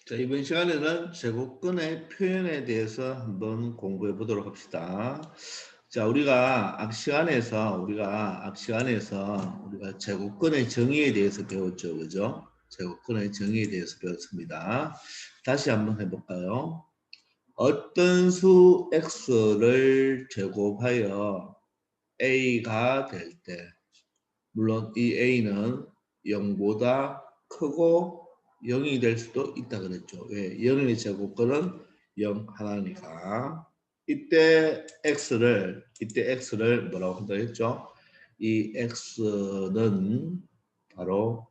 자, 이번 시간에는 제곱근의 표현에 대해서 한번 공부해 보도록 합시다. 자, 우리가 제곱근의 정의에 대해서 배웠죠. 그죠? 제곱근의 정의에 대해서 배웠습니다. 다시 한번 해볼까요? 어떤 수 x를 제곱하여 a가 될 때, 물론 이 a는 0보다 크고 0이 될 수도 있다 그랬죠. 왜? 0의 제곱근은 0 하나니까. 이때 x를 뭐라고 한다 했죠? 이 x는 바로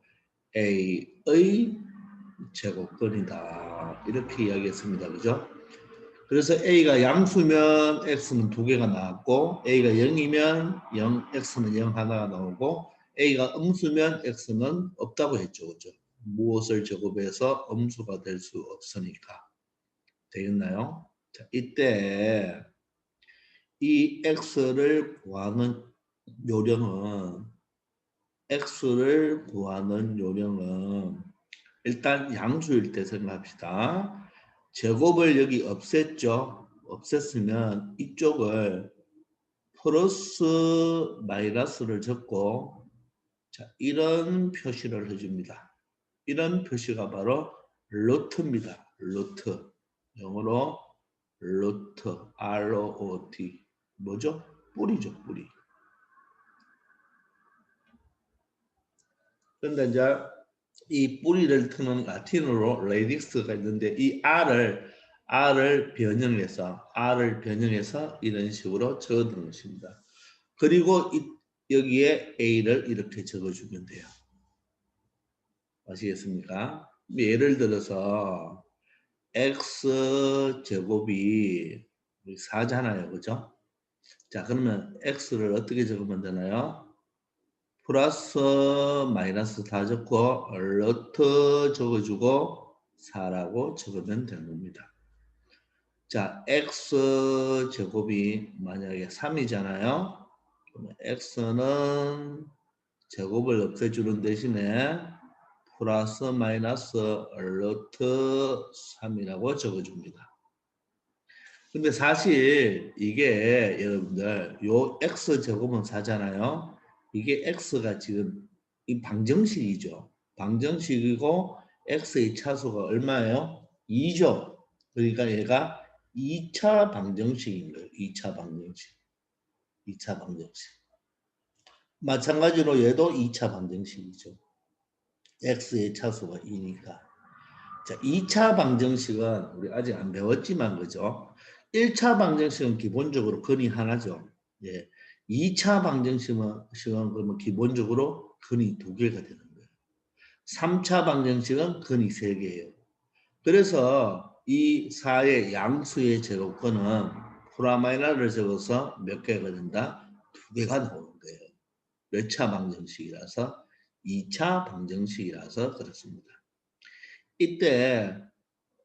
a의 제곱근이다. 이렇게 이야기했습니다. 그죠? 그래서 a가 양수면 x는 두 개가 나왔고 a가 0이면 0, x는 0 하나가 나오고 a가 음수면 x는 없다고 했죠. 그죠? 무엇을 제곱해서 음수가 될 수 없으니까. 되겠나요? 자, 이때 이 요령은 x를 구하는 요령은 일단 양수일 때 생각합시다. 제곱을 여기 없앴죠. 없앴으면 이쪽을 플러스 마이너스를 적고 자, 이런 표시를 해줍니다. 이런 표시가 바로 루트입니다. 루트. 영어로 루트, R-O-T. 뭐죠? 뿌리죠, 뿌리. 그런데 이제 이 뿌리를 트는 라틴어로 레딕스가 있는데 이 R을 변형해서 이런 식으로 적어두는 것입니다. 그리고 여기에 A를 이렇게 적어주면 돼요. 아시겠습니까? 예를 들어서 X 제곱이 4잖아요. 그죠? 자, 그러면 X를 어떻게 적으면 되나요? 플러스 마이너스 다 적고 루트 적어주고 4라고 적으면 되는 겁니다. 자, x 제곱이 만약에 3이잖아요. 그러면 x는 제곱을 없애주는 대신에 플러스 마이너스 루트 3이라고 적어줍니다. 근데 사실 이게 여러분들 요 x 제곱은 4잖아요. 이게 x가 지금 이 방정식이죠. 방정식이고 x의 차수가 얼마예요? 2죠. 그러니까 얘가 2차 방정식인 거예요. 2차 방정식. 2차 방정식. 마찬가지로 얘도 2차 방정식이죠. x의 차수가 2니까. 자, 2차 방정식은 우리 아직 안 배웠지만 그죠? 1차 방정식은 기본적으로 근이 하나죠. 예. 2차 방정식은 그러면 기본적으로 근이 두 개가 되는 거예요. 3차 방정식은 근이 세 개예요. 그래서 이 4의 양수의 제곱근은 프라마이나를 적어서 몇 개가 된다? 두 개가 나오는 거예요. 몇 차 방정식이라서 2차 방정식이라서 그렇습니다. 이때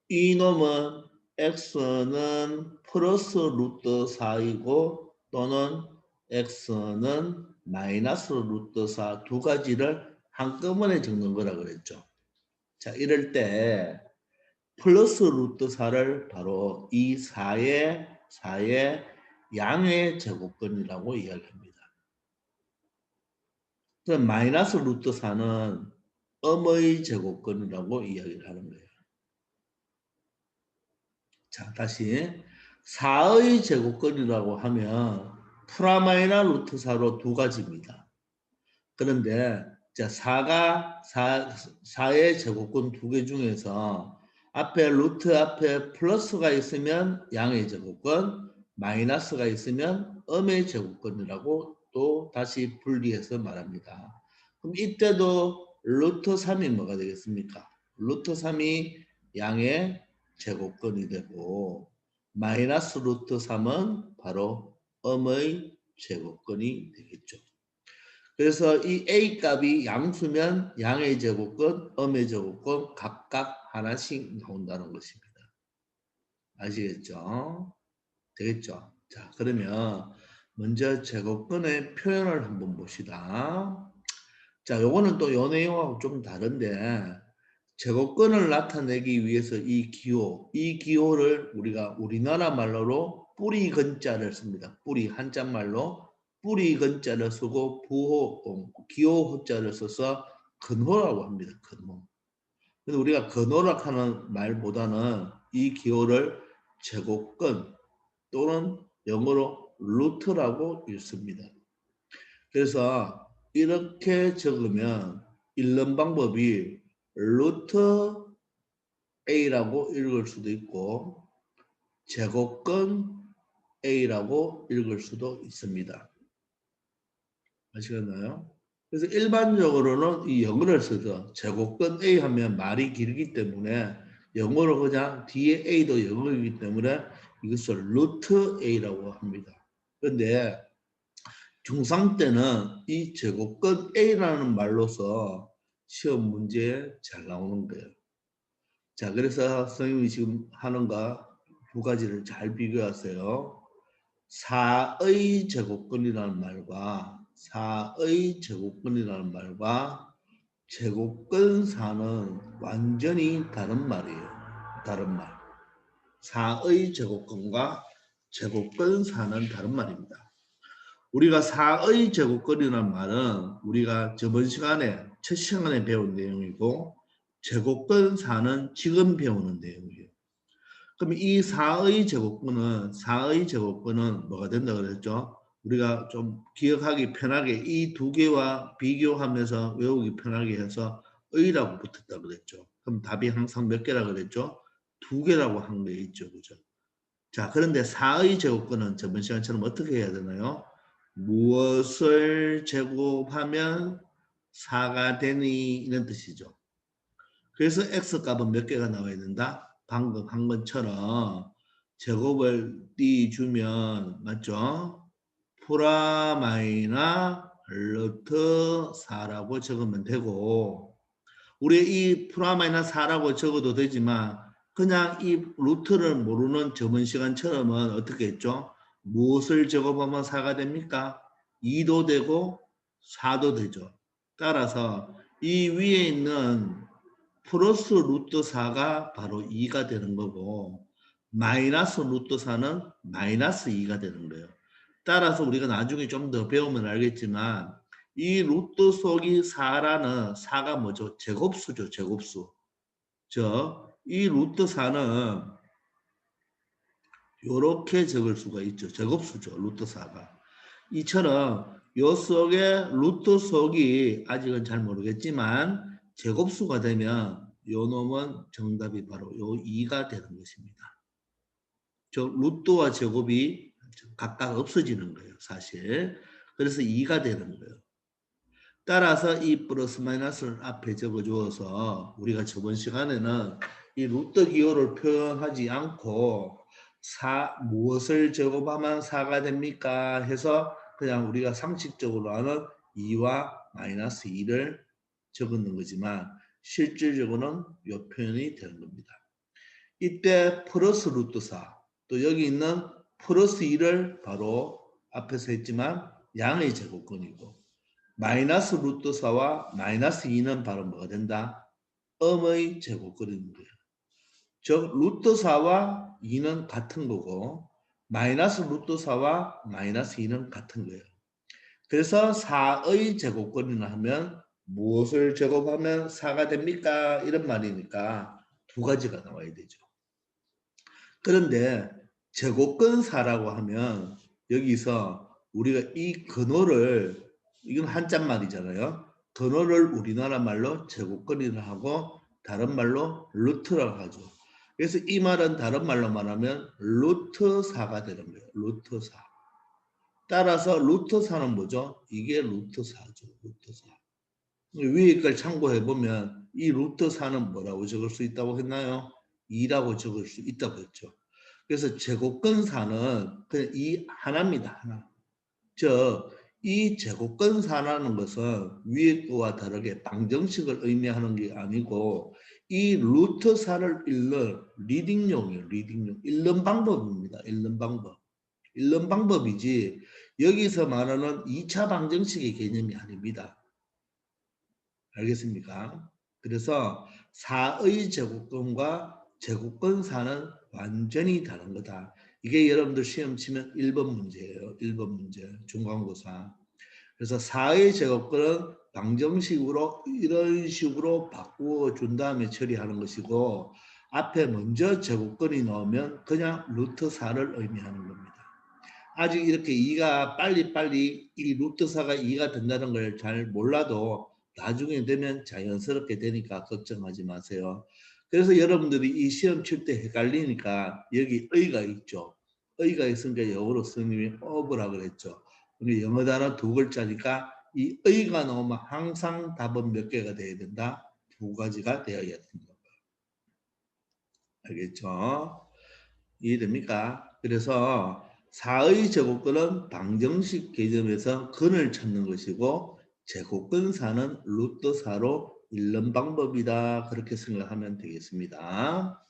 이놈은 x는 플러스 루트 4이고 또는 x는 마이너스 루트 4 두 가지를 한꺼번에 적는 거라 그랬죠. 자, 이럴 때 플러스 루트 4를 바로 이 4의 양의 제곱근이라고 이야기합니다. 그럼 마이너스 루트 4는 음의 제곱근이라고 이야기를 하는 거예요. 자, 다시 4의 제곱근이라고 하면 프라마이나 루트 4로 두 가지입니다. 그런데 자, 4의 제곱근 두 개 중에서 앞에 루트 앞에 플러스가 있으면 양의 제곱근, 마이너스가 있으면 음의 제곱근이라고 또 다시 분리해서 말합니다. 그럼 이때도 루트 3이 뭐가 되겠습니까? 루트 3이 양의 제곱근이 되고 마이너스 루트 3은 바로 음의 제곱근이 되겠죠. 그래서 이 A 값이 양수면 양의 제곱근, 음의 제곱근 각각 하나씩 나온다는 것입니다. 아시겠죠? 되겠죠? 자, 그러면 먼저 제곱근의 표현을 한번 봅시다. 자, 요거는 또 요 내용하고 좀 다른데 제곱근을 나타내기 위해서 이 기호를 우리가 우리나라 말로 뿌리 근자를 씁니다. 뿌리 한자말로 뿌리 근자를 쓰고 기호 호자를 써서 근호라고 합니다. 근호. 근데 우리가 근호락하는 말보다는 이 기호를 제곱근 또는 영어로 루트라고 읽습니다. 그래서 이렇게 적으면 읽는 방법이 루트 A라고 읽을 수도 있고 제곱근 A라고 읽을 수도 있습니다. 아시겠나요? 그래서 일반적으로는 이 영어를 써서 제곱근 A 하면 말이 길기 때문에 영어로 그냥 뒤에 A도 영어이기 때문에 이것을 루트 A라고 합니다. 그런데 중3 때는 이 제곱근 A라는 말로서 시험 문제에 잘 나오는 거예요. 자, 그래서 선생님이 지금 하는 거 두 가지를 잘 비교하세요. 4의 제곱근이라는 말과 4의 제곱근이라는 말과 제곱근 4는 완전히 다른 말이에요. 다른 말. 4의 제곱근과 제곱근 4는 다른 말입니다. 우리가 4의 제곱근이라는 말은 우리가 저번 시간에 첫 시간에 배운 내용이고 제곱근 4는 지금 배우는 내용이에요. 그럼 이 4의 제곱근은 뭐가 된다 그랬죠? 우리가 좀 기억하기 편하게 이 두 개와 비교하면서 외우기 편하게 해서 의라고 붙었다 그랬죠. 그럼 답이 항상 몇 개라 그랬죠? 두 개라고 한 게 있죠. 그죠? 자, 그런데 4의 제곱근은 저번 시간처럼 어떻게 해야 되나요? 무엇을 제곱하면 4가 되니 이런 뜻이죠. 그래서 x값은 몇 개가 나와야 된다? 방금 한 것처럼 제곱을 띄주면 맞죠? 프라마이나 루트 4라고 적으면 되고 우리 이 프라마이나 4라고 적어도 되지만 그냥 이 루트를 모르는 저번 시간처럼은 어떻게 했죠? 무엇을 제곱하면 4가 됩니까? 2도 되고 4도 되죠. 따라서 이 위에 있는 플러스 루트 4가 바로 2가 되는 거고 마이너스 루트 4는 마이너스 2가 되는 거예요. 따라서 우리가 나중에 좀 더 배우면 알겠지만 이 루트 속이 4라는 4가 뭐죠? 제곱수죠. 제곱수. 이 루트 4는 이렇게 적을 수가 있죠. 제곱수죠. 루트 4가. 이처럼 요 속에 루트 속이 아직은 잘 모르겠지만 제곱수가 되면 요 놈은 정답이 바로 요 2가 되는 것입니다. 루트와 제곱이 각각 없어지는 거예요. 사실. 그래서 2가 되는 거예요. 따라서 이 플러스 마이너스를 앞에 적어주어서 우리가 저번 시간에는 이 루트 기호를 표현하지 않고 무엇을 제곱하면 4가 됩니까? 해서 그냥 우리가 상식적으로 아는 2와 마이너스 2를 적는 거지만 실질적으로는 이 표현이 되는 겁니다. 이때 플러스 루트 4, 또 여기 있는 플러스 2를 바로 앞에서 했지만 양의 제곱근이고 마이너스 루트 4와 마이너스 2는 바로 뭐가 된다? 음의 제곱근인 거예요. 즉 루트 4와 2는 같은 거고 마이너스 루트 4와 마이너스 2는 같은 거예요. 그래서 4의 제곱근이라 하면 무엇을 제곱하면 4가 됩니까? 이런 말이니까 두 가지가 나와야 되죠. 그런데 제곱근 4라고 하면 여기서 우리가 이 근호를 이건 한자말이잖아요. 근호를 우리나라 말로 제곱근이라 하고 다른 말로 루트라고 하죠. 그래서 이 말은 다른 말로 말하면 루트 4가 되는 거예요. 루트 4. 따라서 루트 4는 뭐죠? 이게 루트 4죠. 루트 4. 위에 걸 참고해 보면 이 루트 4는 뭐라고 적을 수 있다고 했나요? 2라고 적을 수 있다고 했죠. 그래서 제곱근 4는 그냥 이 하나입니다. 하나. 이 제곱근 4라는 것은 위에 거와 다르게 방정식을 의미하는 게 아니고 이 루트 4를 읽는 리딩용이에요. 리딩용. 읽는 방법입니다. 읽는 방법. 읽는 방법이지 여기서 말하는 2차 방정식의 개념이 아닙니다. 알겠습니까? 그래서 4의 제곱근과 제곱근 4는 완전히 다른 거다. 이게 여러분들 시험 치면 1번 문제예요. 1번 문제 중간고사. 그래서 4의 제곱근은 방정식으로 이런 식으로 바꾸어 준 다음에 처리하는 것이고 앞에 먼저 제곱근이 나오면 그냥 루트 4를 의미하는 겁니다. 아직 이렇게 2가 빨리빨리 이 루트 4가 2가 된다는 걸 잘 몰라도 나중에 되면 자연스럽게 되니까 걱정하지 마세요. 그래서 여러분들이 이 시험 칠 때 헷갈리니까 여기 의가 있죠. 의가 있으니까 영어로 선생님이 of라 그랬죠. 근데 영어 단어 두 글자니까 이 의가 나오면 항상 답은 몇 개가 돼야 된다? 두 가지가 되어야 된다. 알겠죠? 이해됩니까? 그래서 4의 제곱근은 방정식 개념에서 근을 찾는 것이고 제곱근 4는 루트 4로 읽는 방법이다. 그렇게 생각하면 되겠습니다.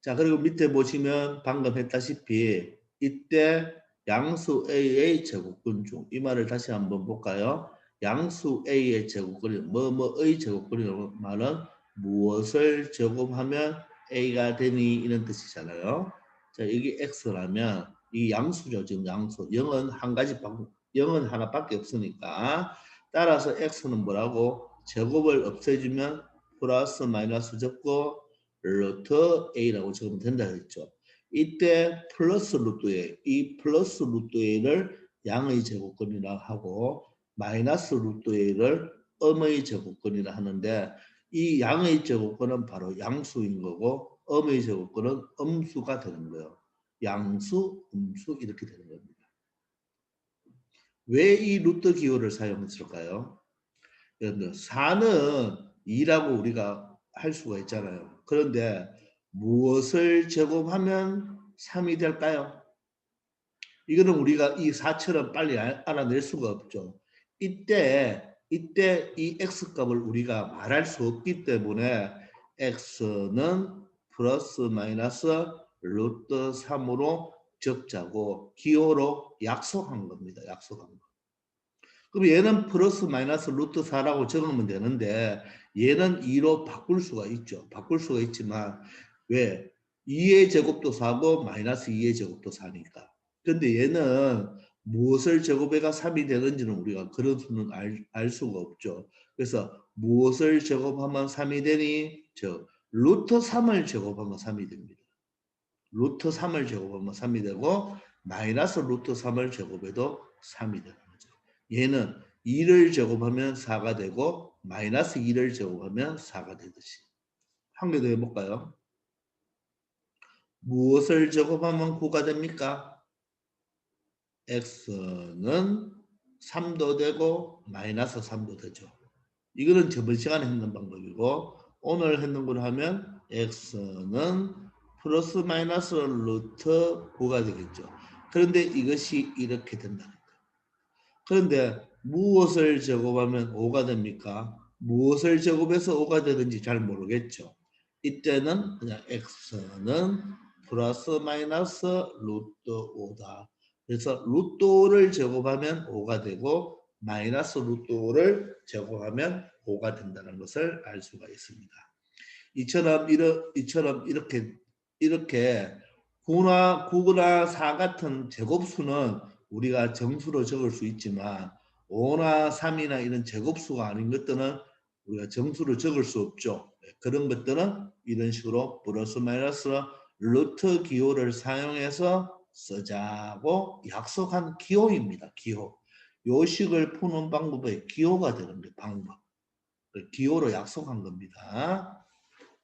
자, 그리고 밑에 보시면 방금 했다시피 이때 양수 A의 제곱근 중 이 말을 다시 한번 볼까요? 양수 A의 제곱근이 뭐뭐의 제곱근이라는 말은 무엇을 제곱하면 A가 되니 이런 뜻이잖아요. 자, 여기 X라면 이 양수죠. 지금 양수. 0은 한 가지 0은 하나밖에 없으니까 따라서 X는 뭐라고? 제곱을 없애주면 플러스 마이너스 적고 루트 A라고 적으면 된다 했죠. 이때 플러스 루트 A, 이 플러스 루트 A를 양의 제곱근이라 하고 마이너스 루트 A를 음의 제곱근이라 하는데 이 양의 제곱근은 바로 양수인 거고 음의 제곱근은 음수가 되는 거예요. 양수, 음수 이렇게 되는 겁니다. 왜 이 루트 기호를 사용했을까요? 여러분들 4는 2라고 우리가 할 수가 있잖아요. 그런데 무엇을 제곱하면 3이 될까요? 이거는 우리가 이 4처럼 빨리 알아낼 수가 없죠. 이때 이 x값을 우리가 말할 수 없기 때문에 x는 플러스 마이너스 루트 3으로 적자고 기호로 약속한 겁니다. 약속한 거. 그럼 얘는 플러스 마이너스 루트 4라고 적으면 되는데 얘는 2로 바꿀 수가 있죠. 바꿀 수가 있지만 왜? 2의 제곱도 4고 마이너스 2의 제곱도 4니까. 그런데 얘는 무엇을 제곱해가 3이 되는지는 우리가 그런 수는 알 수가 없죠. 그래서 무엇을 제곱하면 3이 되니? 루트 3을 제곱하면 3이 됩니다. 루트 3을 제곱하면 3이 되고 마이너스 루트 3을 제곱해도 3이 되는 거죠. 얘는 2를 제곱하면 4가 되고 마이너스 2를 제곱하면 4가 되듯이. 한 개 더 해볼까요? 무엇을 제곱하면 9가 됩니까? x는 3도 되고 마이너스 3도 되죠. 이거는 저번 시간에 했는 방법이고 오늘 했는 걸 하면 x는 플러스 마이너스 루트 9가 되겠죠. 그런데 이것이 이렇게 된다는 거예요. 그런데 무엇을 제곱하면 5가 됩니까? 무엇을 제곱해서 5가 되는지 잘 모르겠죠. 이때는 그냥 x는 플러스 마이너스 루트 5다. 그래서 루트 5를 제곱하면 5가 되고 마이너스 루트 5를 제곱하면 5가 된다는 것을 알 수가 있습니다. 이처럼 이렇게 9나 4 같은 제곱수는 우리가 정수로 적을 수 있지만 5나 3이나 이런 제곱수가 아닌 것들은 우리가 정수로 적을 수 없죠. 그런 것들은 이런 식으로 플러스 마이너스 루트 기호를 사용해서 쓰자고 약속한 기호입니다. 기호. 요식을 푸는 방법의 기호가 되는 게 방법. 기호로 약속한 겁니다.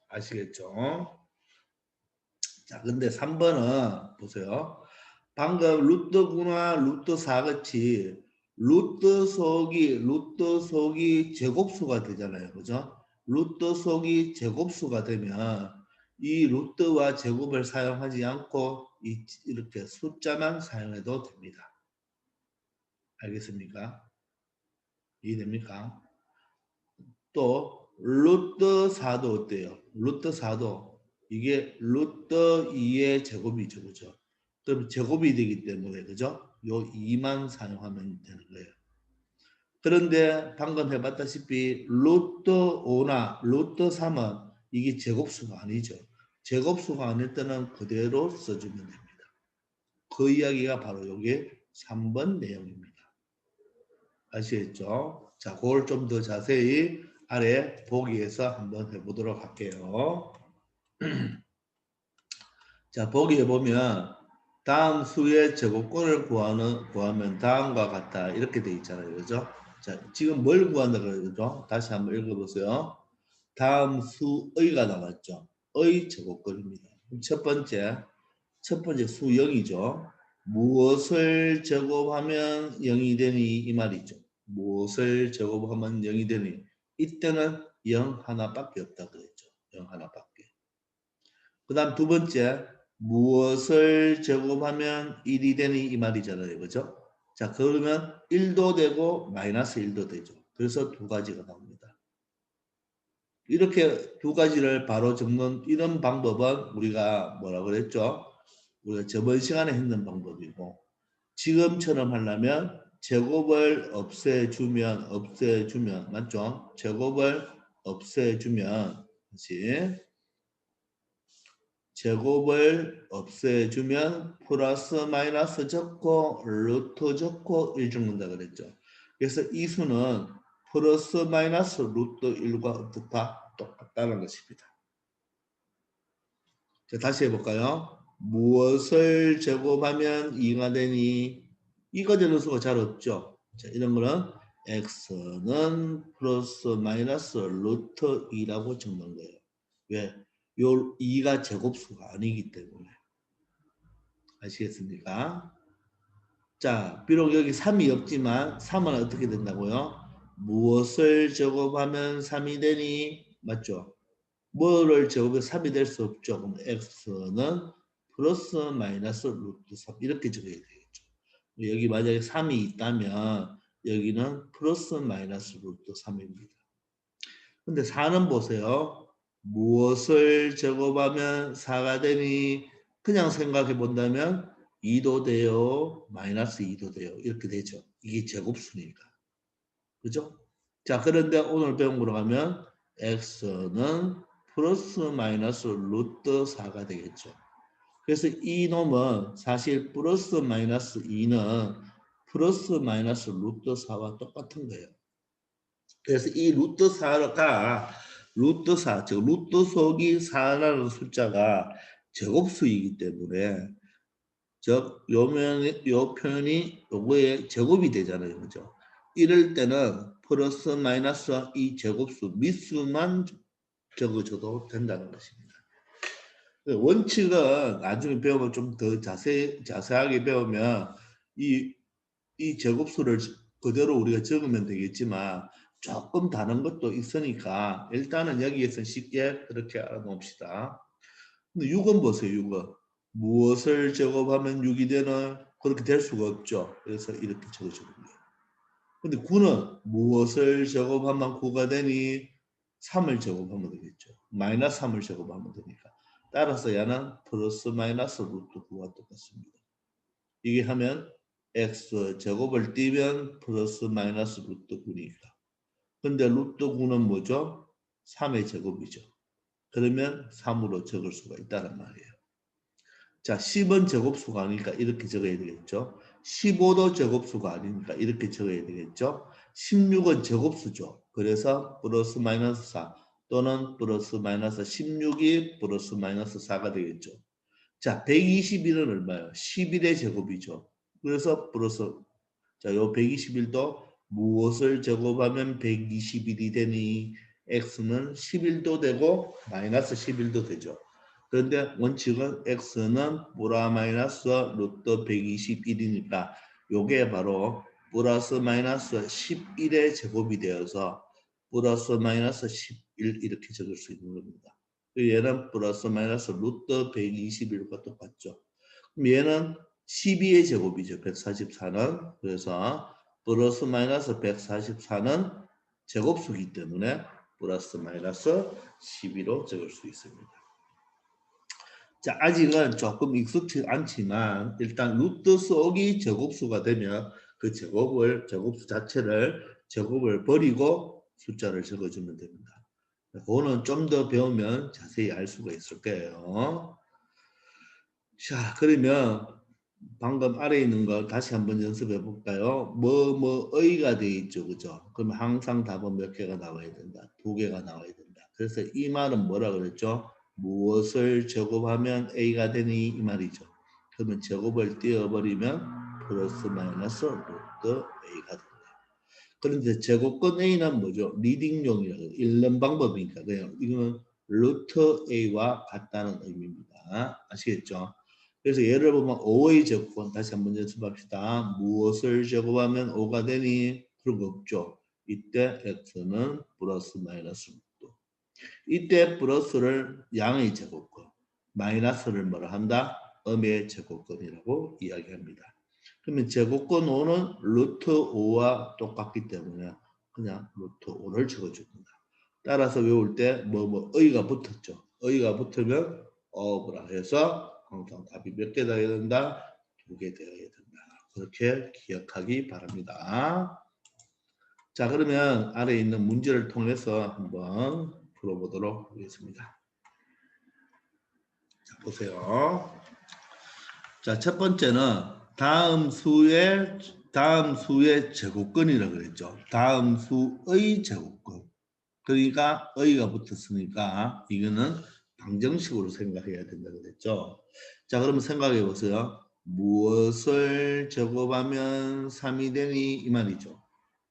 아시겠죠? 자, 근데 3번은 보세요. 방금 루트 9나 루트 4 같이 루트 속이 제곱수가 되잖아요. 그죠? 루트 속이 제곱수가 되면 이 루트와 제곱을 사용하지 않고 이렇게 숫자만 사용해도 됩니다. 알겠습니까? 이해됩니까? 또 루트 4도 어때요? 루트 4도 이게 루트 2의 제곱이죠. 그죠? 그럼 제곱이 되기 때문에 그죠? 요 2만 사용하면 되는 거예요. 그런데 방금 해봤다시피 루트 5나 루트 3은 이게 제곱수가 아니죠. 제곱수가 아닐 때는 그대로 써주면 됩니다. 그 이야기가 바로 여기 3번 내용입니다. 아시겠죠? 자, 그걸 좀 더 자세히 아래 보기에서 한번 해보도록 할게요. 자, 보기에 보면 다음 수의 제곱권을 구하면 다음과 같다 이렇게 돼 있잖아요. 그죠? 자, 지금 뭘 구한다 그러죠? 다시 한번 읽어보세요. 다음 수의가 나왔죠. 의 제곱권입니다. 첫 번째 수 0이죠. 무엇을 제곱하면 0이 되니 이 말이죠. 무엇을 제곱하면 0이 되니 이때는 0 하나밖에 없다 그랬죠. 0 하나밖에. 그 다음 두 번째 무엇을 제곱하면 1이 되니 이 말이잖아요. 그죠? 자, 그러면 1도 되고 마이너스 1도 되죠. 그래서 두 가지가 나옵니다. 이렇게 두 가지를 바로 적는 이런 방법은 우리가 뭐라 그랬죠? 우리가 저번 시간에 했는 방법이고 지금처럼 하려면 제곱을 없애주면 맞죠? 제곱을 없애주면 다시 제곱을 없애주면 플러스 마이너스 적고 루트 적고 1 적는다 그랬죠. 그래서 이 수는 플러스 마이너스 루트 1과 어떻다? 똑같다는 것입니다. 자, 다시 해볼까요? 무엇을 제곱하면 2가 되니? 이거 되는 수가 잘 없죠. 자, 이런 거는 x는 플러스 마이너스 루트 2라고 적는 거예요. 왜? 요 2가 제곱수가 아니기 때문에. 아시겠습니까? 자, 비록 여기 3이 없지만 3은 어떻게 된다고요? 무엇을 제곱하면 3이 되니? 맞죠? 뭐를 제곱해 3이 될 수 없죠. 그럼 x는 플러스 마이너스 루트 3 이렇게 적어야 되겠죠. 여기 만약에 3이 있다면 여기는 플러스 마이너스 루트 3입니다. 근데 4는 보세요. 무엇을 제곱하면 4가 되니 그냥 생각해 본다면 2도 돼요. 마이너스 2도 돼요. 이렇게 되죠. 이게 제곱수니까. 그죠? 자, 그런데 오늘 배운 거로 가면 x는 플러스 마이너스 루트 4가 되겠죠. 그래서 이 놈은 사실 플러스 마이너스 2는 플러스 마이너스 루트 4와 똑같은 거예요. 그래서 이 루트 4가 루트 4, 즉 루트 속이 4라는 숫자가 제곱수이기 때문에 즉 요 표현이 요거의 제곱이 되잖아요. 그죠? 이럴 때는 플러스 마이너스 이 제곱수 밑수만 적어줘도 된다는 것입니다. 원칙은 나중에 배우면 좀 더 자세하게 배우면 이 제곱수를 그대로 우리가 적으면 되겠지만 조금 다른 것도 있으니까 일단은 여기에서 쉽게 그렇게 알아놓읍시다. 근데 6은 보세요. 6은 무엇을 제곱하면 6이 되나? 그렇게 될 수가 없죠. 그래서 이렇게 적어주는 거예요. 근데 9는 무엇을 제곱하면 9가 되니? 3을 제곱하면 되겠죠. 마이너스 3을 제곱하면 되니까. 따라서 얘는 플러스 마이너스 루트 9가 똑같습니다. 이게 하면 x 제곱을 띄면 플러스 마이너스 루트 9니까. 근데 루트 9는 뭐죠? 3의 제곱이죠. 그러면 3으로 적을 수가 있다는 말이에요. 자, 10은 제곱수가 아니니까 이렇게 적어야 되겠죠. 15도 제곱수가 아니니까 이렇게 적어야 되겠죠. 16은 제곱수죠. 그래서 플러스 마이너스 4 또는 플러스 마이너스 16이 플러스 마이너스 4가 되겠죠. 자, 121은 얼마예요? 11의 제곱이죠. 그래서 플러스 자, 요 121도 무엇을 제곱하면 121이 되니 x는 11도 되고 마이너스 11도 되죠. 그런데 원칙은 x는 플러스 마이너스 루트 121이니까 요게 바로 플러스 마이너스 11의 제곱이 되어서 플러스 마이너스 11 이렇게 적을 수 있는 겁니다. 얘는 플러스 마이너스 루트 121과 똑같죠. 그럼 얘는 12의 제곱이죠. 144는. 그래서 플러스 마이너스 144는 제곱수이기 때문에 플러스 마이너스 12로 적을 수 있습니다. 자, 아직은 조금 익숙치 않지만 일단 루트 속이 제곱수가 되면 그 제곱수 자체를 제곱을 버리고 숫자를 적어주면 됩니다. 그거는 좀 더 배우면 자세히 알 수가 있을 거예요. 자, 그러면 방금 아래에 있는 거 다시 한번 연습해 볼까요? 뭐의가 돼 있죠, 그죠? 그러면 항상 답은 몇 개가 나와야 된다. 2개가 나와야 된다. 그래서 이 말은 뭐라 그랬죠? 무엇을 제곱하면 a가 되니 이 말이죠. 그러면 제곱을 띄워버리면 플러스 마이너스 루트 a가 된다. 그런데 제곱권 a는 뭐죠? 리딩용이라고 읽는 방법이니까 그냥 이거는 루트 a와 같다는 의미입니다. 아시겠죠? 그래서 예를 보면 5의 제곱권 다시 한번 연습합시다. 무엇을 제곱하면 5가 되니? 그런 거 없죠. 이때 x는 플러스 마이너스 루트. 이때 플러스를 양의 제곱권, 마이너스를 뭐라 한다? 음의 제곱권이라고 이야기합니다. 그러면 제곱권 5는 루트 5와 똑같기 때문에 그냥 루트 5를 적어줍니다. 따라서 외울 때 의가 붙었죠. 의가 붙으면 어브라 해서 항상 답이 몇 개 되어야 된다? 2개 되어야 된다. 그렇게 기억하기 바랍니다. 자, 그러면 아래에 있는 문제를 통해서 한번 풀어보도록 하겠습니다. 자, 보세요. 자, 첫 번째는 다음 수의 제곱권이라고 그랬죠. 다음 수의 제곱권. 그러니까 의가 붙었으니까 이거는 방정식으로 생각해야 된다 그랬죠. 자, 그러면 생각해 보세요. 무엇을 제곱하면 3이 되니 이 말이죠.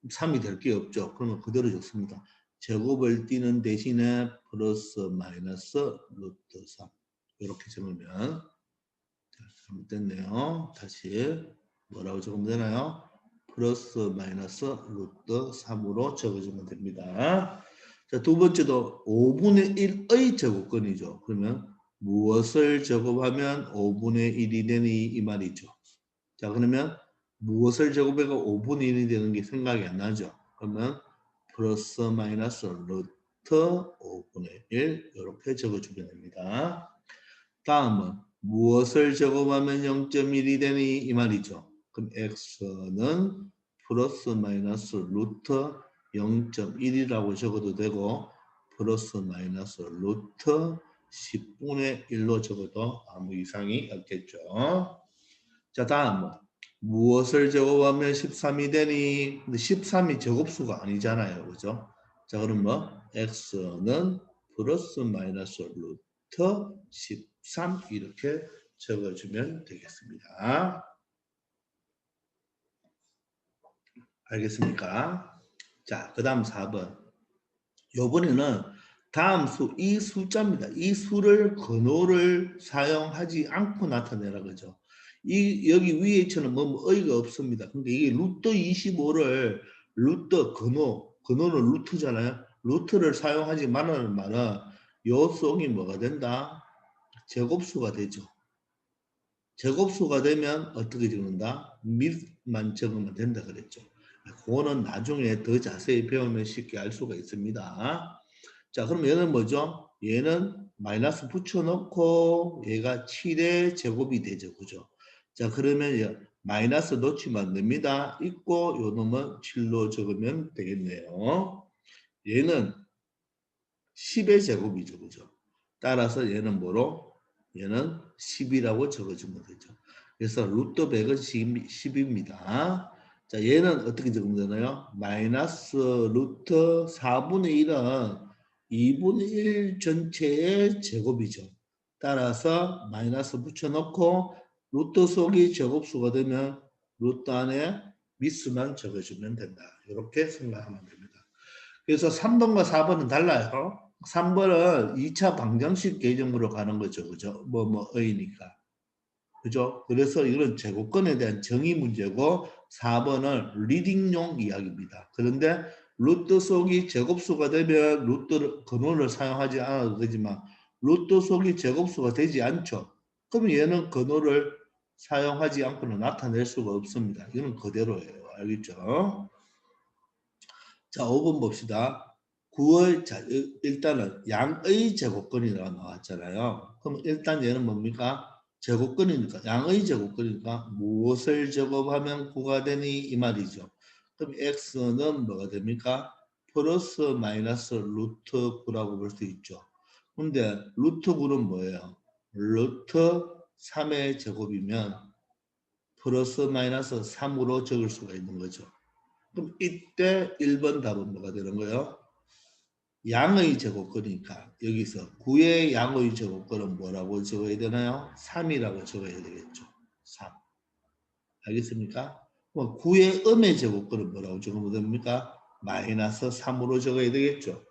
3이 될 게 없죠. 그러면 그대로 적습니다. 제곱을 띄는 대신에 플러스 마이너스 루트 3 이렇게 적으면 잘못됐네요. 다시 뭐라고 적으면 되나요? 플러스 마이너스 루트 3으로 적어주면 됩니다. 자, 두 번째도 5분의 1의 제곱권이죠. 그러면 무엇을 제곱하면 5분의 1이 되니 이 말이죠. 자, 그러면 무엇을 제곱해가 5분의 1이 되는 게 생각이 안 나죠. 그러면 플러스 마이너스 루트 5분의 1 이렇게 적어주면 됩니다. 다음은 무엇을 제곱하면 0.1이 되니 이 말이죠. 그럼 x는 플러스 마이너스 루트 0.1이라고 적어도 되고 플러스 마이너스 루트 10분의 1로 적어도 아무 이상이 없겠죠. 자, 다음은 무엇을 제곱하면 13이 되니? 근데 13이 제곱수가 아니잖아요. 그죠? 자, 그럼 x는 플러스 마이너스 루트 13 이렇게 적어주면 되겠습니다. 알겠습니까? 자, 그 다음 4번. 요번에는 다음 수, 이 숫자입니다. 이 수를 근호를 사용하지 않고 나타내라 그죠. 여기 위에처럼 의가 없습니다. 근데 이게 루트 25를 루트 근호는 루트잖아요. 루트를 사용하지 말라는 말은 요 속이 뭐가 된다? 제곱수가 되죠. 제곱수가 되면 어떻게 적는다? 밑만 적으면 된다 그랬죠. 그거는 나중에 더 자세히 배우면 쉽게 알 수가 있습니다. 자, 그럼 얘는 뭐죠? 얘는 마이너스 붙여놓고 얘가 7의 제곱이 되죠. 그죠? 자, 그러면 마이너스 놓치면 안 됩니다. 있고 요 놈은 7로 적으면 되겠네요. 얘는 10의 제곱이죠. 그죠? 따라서 얘는 뭐로? 얘는 10이라고 적어주면 되죠. 그래서 루트 100은 10입니다. 자, 얘는 어떻게 적으면 되나요? 마이너스 루트 4분의 1은 2분의 1 전체의 제곱이죠. 따라서 마이너스 붙여놓고 루트 속이 제곱수가 되면 루트 안에 미수만 적어주면 된다. 이렇게 생각하면 됩니다. 그래서 3번과 4번은 달라요. 3번은 2차 방정식 개념으로 가는 거죠. 그죠? 의니까. 그죠? 그래서 이건 제곱권에 대한 정의 문제고 4번은 리딩용 이야기입니다. 그런데 루트 속이 제곱수가 되면 루트 근원을 사용하지 않아도 되지만 루트 속이 제곱수가 되지 않죠. 그럼 얘는 근원을 사용하지 않고는 나타낼 수가 없습니다. 이건 그대로예요. 알겠죠? 자, 5번 봅시다. 9월, 자, 일단은 양의 제곱권이라고 나왔잖아요. 그럼 일단 얘는 뭡니까? 제곱권이니까, 양의 제곱권이니까 무엇을 제곱하면 9가 되니 이 말이죠. 그럼 x는 뭐가 됩니까? 플러스 마이너스 루트 9라고 볼 수 있죠. 근데 루트 9는 뭐예요? 루트 3의 제곱이면 플러스 마이너스 3으로 적을 수가 있는 거죠. 그럼 이때 1번 답은 뭐가 되는 거예요? 양의 제곱거니까 여기서 9의 양의 제곱거는 뭐라고 적어야 되나요? 3이라고 적어야 되겠죠. 3. 알겠습니까? 9의 음의 제곱거는 뭐라고 적으면 됩니까? 마이너스 3으로 적어야 되겠죠.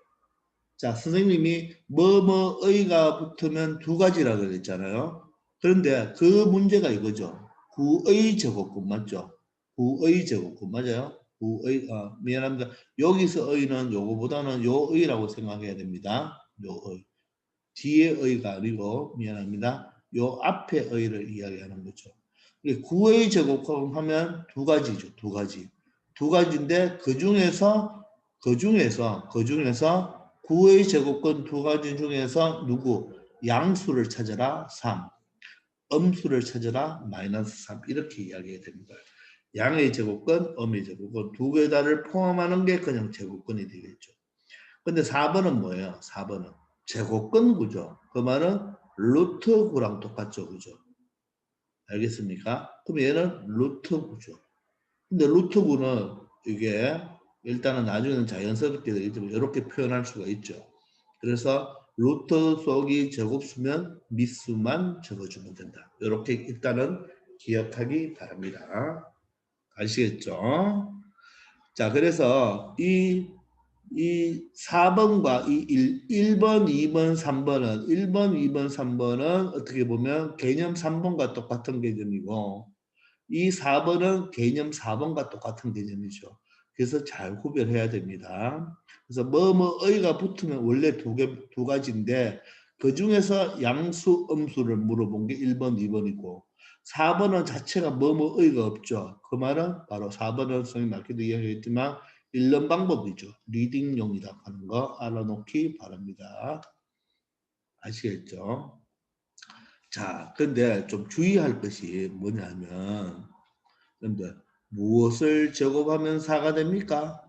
자, 선생님이 뭐뭐의가 붙으면 두 가지라 그랬잖아요. 그런데 그 문제가 이거죠. 9의 제곱근 맞죠? 9의 제곱근 맞아요? 9의 미안합니다. 여기서 의는 요거보다는 요 의라고 생각해야 됩니다. 요 의. 뒤에 의가 아니고 미안합니다. 요 앞에 의를 이야기하는 거죠. 9의 제곱근 하면 두 가지죠. 두 가지. 두 가지인데 그 중에서 9의 제곱근 두 가지 중에서 누구? 양수를 찾아라 3. 음수를 찾아라 마이너스 3. 이렇게 이야기해야 됩니다. 양의 제곱근, 음의 제곱근 두 개 다를 포함하는 게 그냥 제곱근이 되겠죠. 근데 4번은 뭐예요? 4번은 제곱근 구죠. 그 말은 루트 9랑 똑같죠. 그죠? 알겠습니까? 그럼 얘는 루트 9죠. 근데 루트 9는 이게 일단은 나중에는 자연스럽게 이렇게 표현할 수가 있죠. 그래서 루트 속이 제곱수면 미수만 적어주면 된다. 이렇게 일단은 기억하기 바랍니다. 아시겠죠? 자, 그래서 이 4번과 이 1번, 2번, 3번은 1번, 2번, 3번은 어떻게 보면 개념 3번과 똑같은 개념이고 이 4번은 개념 4번과 똑같은 개념이죠. 그래서 잘 구별해야 됩니다. 그래서 뭐뭐의가 붙으면 원래 두 가지인데 그 중에서 양수, 음수를 물어본 게 1번, 2번이고 4번은 자체가 뭐뭐의가 없죠. 그 말은 바로 4번은 선생님 아까도 이야기했지만 읽는 방법이죠. 리딩용이라고 하는 거 알아놓기 바랍니다. 아시겠죠? 자, 근데 좀 주의할 것이 뭐냐면 여러분들 무엇을 제곱하면 4가 됩니까?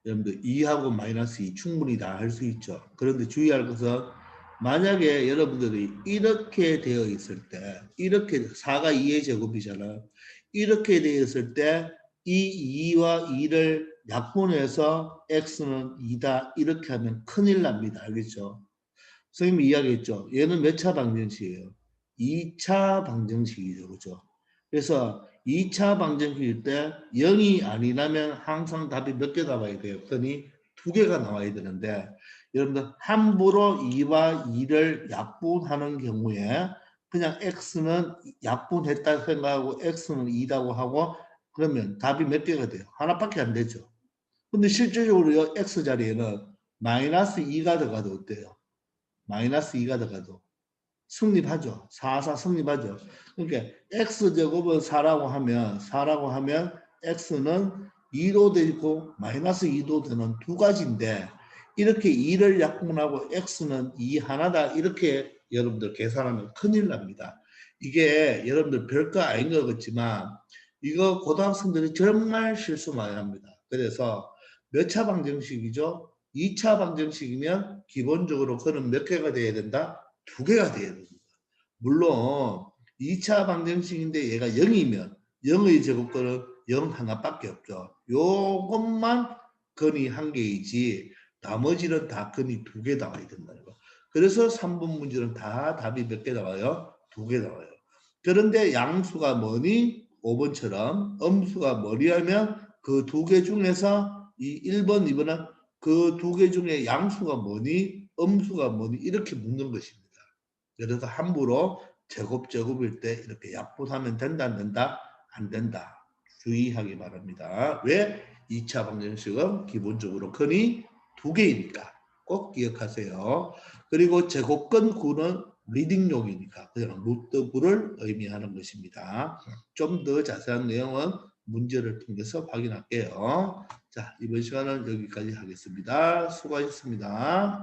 여러분들 2하고 마이너스 2 충분히 다 할 수 있죠. 그런데 주의할 것은 만약에 여러분들이 이렇게 되어 있을 때 이렇게 4가 2의 제곱이잖아요. 이렇게 되어 있을 때 이 2와 2를 약분해서 x는 2다 이렇게 하면 큰일 납니다. 알겠죠? 선생님이 이야기했죠. 얘는 몇 차 방정식이에요? 2차 방정식이죠. 그죠? 그래서 2차 방정식일 때 0이 아니라면 항상 답이 몇 개 나와야 돼요? 그러니 두 개가 나와야 되는데 여러분들 함부로 2와 2를 약분하는 경우에 그냥 x는 약분했다 생각하고 x는 2라고 하고 그러면 답이 몇 개가 돼요? 하나밖에 안 되죠. 근데 실질적으로 x 자리에는 마이너스 2가 들어가도 어때요? 마이너스 2가 들어가도 성립하죠. 4 성립하죠. 그러니까 x제곱은 4라고 하면 x는 2도 되고 마이너스 2도 되는 두 가지인데 이렇게 2를 약분하고 x는 2 하나다 이렇게 여러분들 계산하면 큰일 납니다. 이게 여러분들 별거 아닌 것 같지만 이거 고등학생들이 정말 실수 많이 합니다. 그래서 몇 차 방정식이죠? 2차 방정식이면 기본적으로 그는 몇 개가 돼야 된다? 두 개가 돼야 됩니다. 물론 2차 방정식인데 얘가 0이면 0의 제곱근은 0 하나밖에 없죠. 요것만 근이 한 개이지 나머지는 다 근이 두 개 나와야 된다는 거. 그래서 3번 문제는 다 답이 몇 개 나와요? 두 개 나와요. 그런데 양수가 뭐니? 5번처럼 음수가 뭐냐면 그 두 개 중에서 이 1번, 2번은 그 두 개 중에 양수가 뭐니? 음수가 뭐니? 이렇게 묻는 것입니다. 그래서 함부로 제곱일 때 이렇게 약분하면 된다 안 된다? 안 된다. 주의하기 바랍니다. 왜? 2차 방정식은 기본적으로 근이 두 개이니까 꼭 기억하세요. 그리고 제곱근 9는 리딩용이니까 그냥 루트 9를 의미하는 것입니다. 좀 더 자세한 내용은 문제를 통해서 확인할게요. 자, 이번 시간은 여기까지 하겠습니다. 수고하셨습니다.